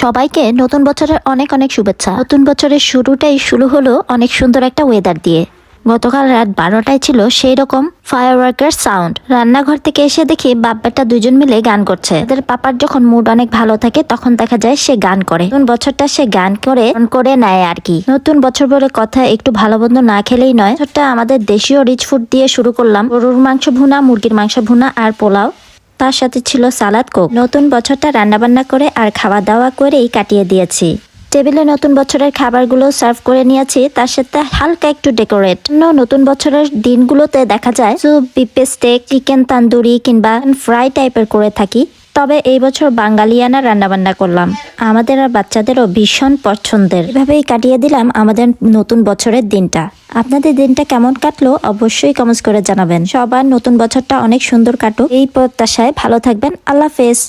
সবাইকে নতুন বছরের অনেক অনেক শুভেচ্ছা। নতুন বছরের শুরুটাই শুরু হলো অনেক সুন্দর একটা ওয়েদার দিয়ে। গতকাল রাত 12টায় ছিল সেই রকম ফায়ারওয়ার্কের সাউন্ড। রান্নাঘর থেকে এসে দেখি বাপ্পাটা দুজন মিলে গান করছে। তাদের পাপার যখন মুড অনেক ভালো থাকে তখন দেখা যায় সে গান করে। নতুন বছরটা সে গান করে নেয় আর কি। নতুন বছর বলে কথা, একটু ভালো মন্দ না খেলেই নয়। বছরটা আমাদের দেশীয় রিচ ফুড দিয়ে শুরু করলাম। গরুর মাংস ভুনা, মুরগির মাংস ভুনা আর পোলাও, তার সাথে ছিল সালাদ, কোক। নতুন বছরটা রান্নাবান্না করে আর খাওয়া দাওয়া করেই কাটিয়ে দিয়েছি। টেবিলে নতুন বছরের খাবারগুলো সার্ভ করে নিয়েছি, তার সাথে হালকা একটু ডেকোরেট। নতুন বছরের দিনগুলোতে দেখা যায় স্যুপ, বিপে স্টেক, চিকেন তান্দুরি কিংবা ফ্রাই টাইপের করে থাকি। তবে এই বছর বাঙালিয়ানা রান্নাবান্না করলাম, আমাদের আর বাচ্চাদেরও ভীষণ পছন্দের। এভাবেই কাটিয়ে দিলাম আমাদের নতুন বছরের দিনটা। আপনাদের দিনটা কেমন কাটলো অবশ্যই কমেন্টস করে জানাবেন। সবার নতুন বছরটা অনেক সুন্দর কাটুক এই প্রত্যাশায় ভালো থাকবেন। আল্লাহ হাফেজ।